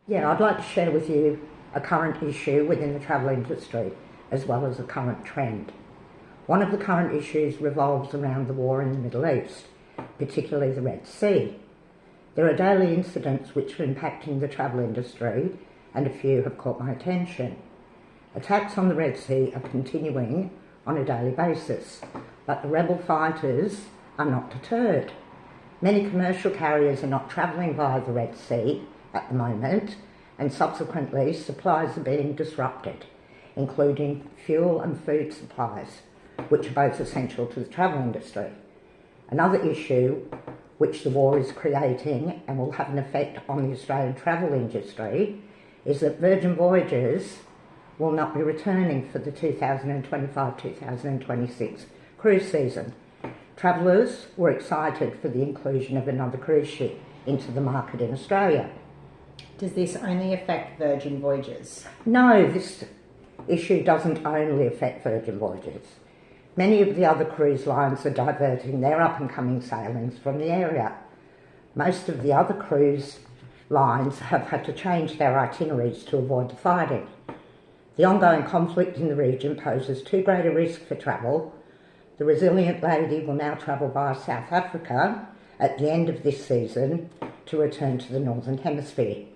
Yeah, I'd like to share with you a current issue within the travel industry as well as a current trend. One of the current issues revolves around the war in the Middle East, particularly the Red Sea. There are daily incidents which are impacting the travel industry, and a few have caught my attention. Attacks on the Red Sea are continuing on a daily basis, but the rebel fighters are not deterred. Many commercial carriers are not travelling via the Red Sea at the moment, and subsequently supplies are being disrupted, including fuel and food supplies, which are both essential to the travel industry. Another issue which the war is creating and will have an effect on the Australian travel industry is that Virgin Voyages will not be returning for the 2025-2026 cruise season. Travellers were excited for the inclusion of another cruise ship into the market in Australia. Does this only affect Virgin Voyages? No, this issue doesn't only affect Virgin Voyages. Many of the other cruise lines are diverting their up-and-coming sailings from the area. Most of the other cruise lines have had to change their itineraries to avoid the fighting. The ongoing conflict in the region poses too great a risk for travel. The Resilient Lady will now travel via South Africa at the end of this season to return to the Northern Hemisphere.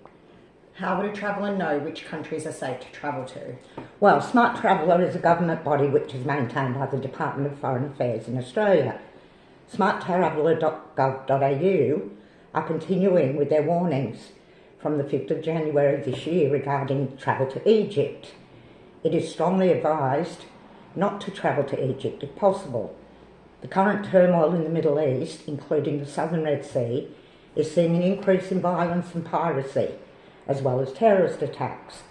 How would a traveller know which countries are safe to travel to? Well, Smart Traveller is a government body which is maintained by the Department of Foreign Affairs in Australia. smarttraveller.gov.au are continuing with their warnings from the 5th of January this year regarding travel to Egypt. It is strongly advised not to travel to Egypt if possible. The current turmoil in the Middle East, including the southern Red Sea, is seeing an increase in violence and piracy, as well as terrorist attacks.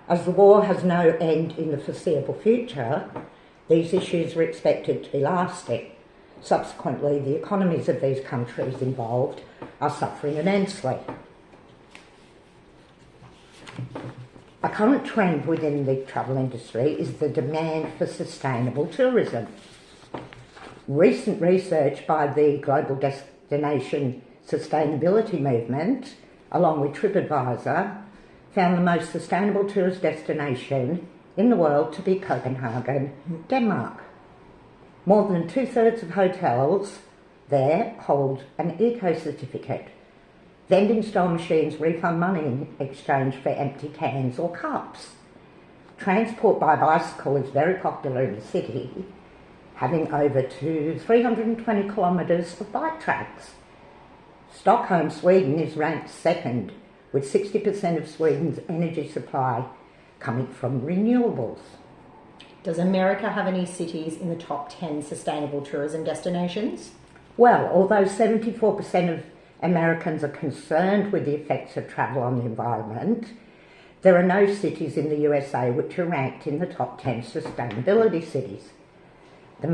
As the war has no end in the foreseeable future, these issues are expected to be lasting. Subsequently, the economies of these countries involved are suffering immensely. A current trend within the travel industry is the demand for sustainable tourism. Recent research by the Global Destination Sustainability Movement, along with TripAdvisor, found the most sustainable tourist destination in the world to be Copenhagen, Denmark. More than 2/3 of hotels there hold an eco certificate. Vending style machines refund money in exchange for empty cans or cups. Transport by bicycle is very popular in the city, having over 320 kilometres of bike tracks. Stockholm, Sweden is ranked second, with 60% of Sweden's energy supply coming from renewables. Does America have any cities in the top 10 sustainable tourism destinations? Well, although 74% of Americans are concerned with the effects of travel on the environment, there are no cities in the USA which are ranked in the top 10 sustainability cities. The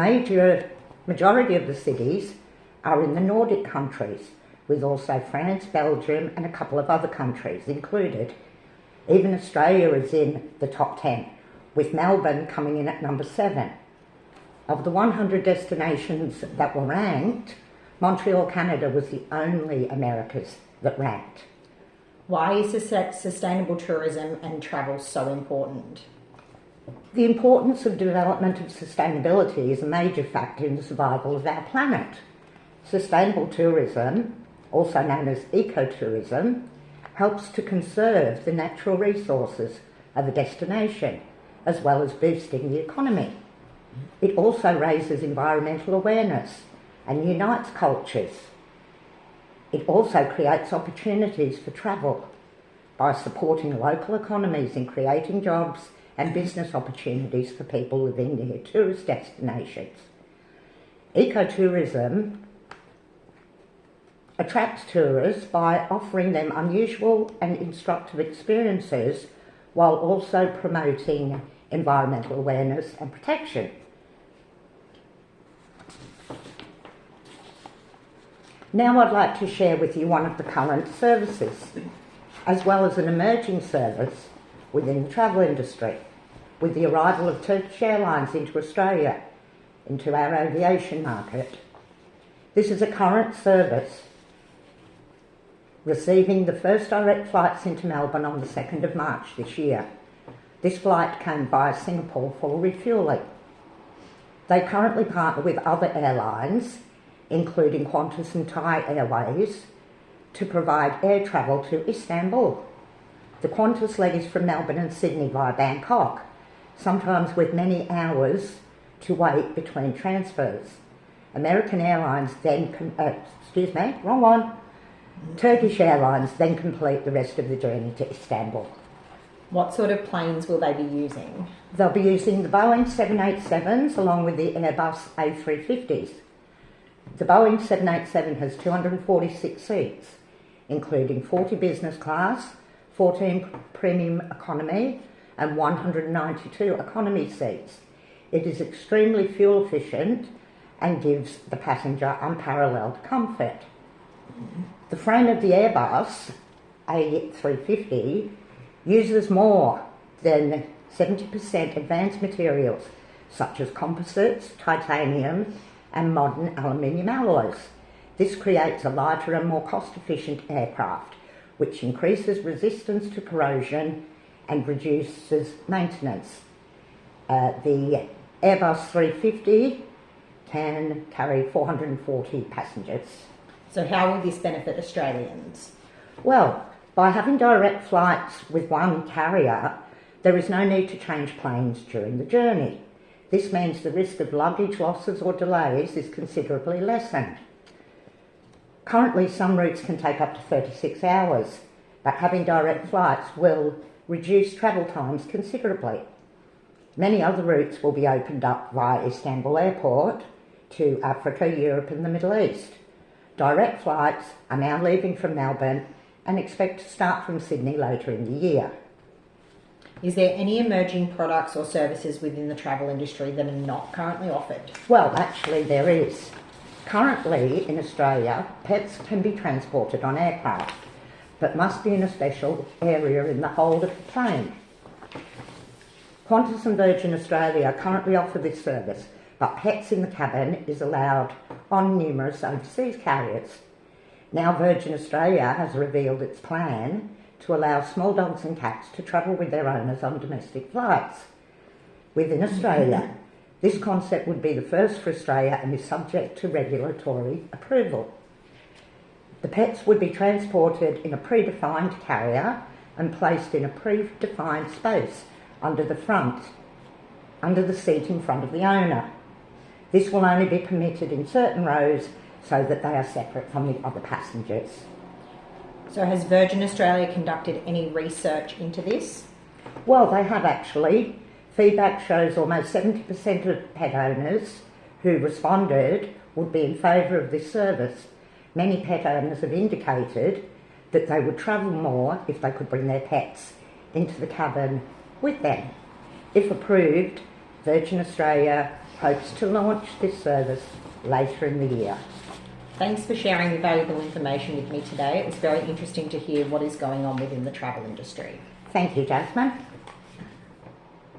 majority of the cities are in the Nordic countries, with also France, Belgium and a couple of other countries included. Even Australia is in the top 10, with Melbourne coming in at number 7. Of the 100 destinations that were ranked, Montreal, Canada was the only Americas that ranked. Why is sustainable tourism and travel so important? The importance of development of sustainability is a major factor in the survival of our planet. Sustainable tourism, also known as ecotourism, helps to conserve the natural resources of a destination, as well as boosting the economy. It also raises environmental awareness and unites cultures. It also creates opportunities for travel by supporting local economies in creating jobs and business opportunities for people living near tourist destinations. Ecotourism attracts tourists by offering them unusual and instructive experiences while also promoting environmental awareness and protection. Now I'd like to share with you one of the current services, as well as an emerging service within the travel industry, with the arrival of Turkish Airlines into Australia, into our aviation market. This is a current service receiving the first direct flights into Melbourne on the 2nd of March this year. This flight came via Singapore for refuelling. They currently partner with other airlines, including Qantas and Thai Airways, to provide air travel to Istanbul. The Qantas leg is from Melbourne and Sydney via Bangkok, sometimes with many hours to wait between transfers. American Airlines then, Turkish Airlines then complete the rest of the journey to Istanbul. What sort of planes will they be using? They'll be using the Boeing 787s along with the Airbus A350s. The Boeing 787 has 246 seats, including 40 business class, 14 premium economy and 192 economy seats. It is extremely fuel efficient and gives the passenger unparalleled comfort. The frame of the Airbus A350 uses more than 70% advanced materials such as composites, titanium and modern aluminium alloys. This creates a lighter and more cost-efficient aircraft, which increases resistance to corrosion and reduces maintenance. The Airbus 350 can carry 440 passengers. So how will this benefit Australians? Well, by having direct flights with one carrier, there is no need to change planes during the journey. This means the risk of luggage losses or delays is considerably lessened. Currently, some routes can take up to 36 hours, but having direct flights will reduce travel times considerably. Many other routes will be opened up via Istanbul Airport to Africa, Europe and the Middle East. Direct flights are now leaving from Melbourne and expect to start from Sydney later in the year. Is there any emerging products or services within the travel industry that are not currently offered? Well, actually there is. Currently in Australia, pets can be transported on aircraft, but must be in a special area in the hold of the plane. Qantas and Virgin Australia currently offer this service, but pets in the cabin is allowed on numerous overseas carriers. Now Virgin Australia has revealed its plan to allow small dogs and cats to travel with their owners on domestic flights. Within Australia, this concept would be the first for Australia and is subject to regulatory approval. The pets would be transported in a predefined carrier and placed in a predefined space under the seat in front of the owner. This will only be permitted in certain rows so that they are separate from the other passengers. So has Virgin Australia conducted any research into this? Well, they have actually. Feedback shows almost 70% of pet owners who responded would be in favour of this service. Many pet owners have indicated that they would travel more if they could bring their pets into the cabin with them. If approved, Virgin Australia hopes to launch this service later in the year. Thanks for sharing the valuable information with me today. It was very interesting to hear what is going on within the travel industry. Thank you, Jasmine.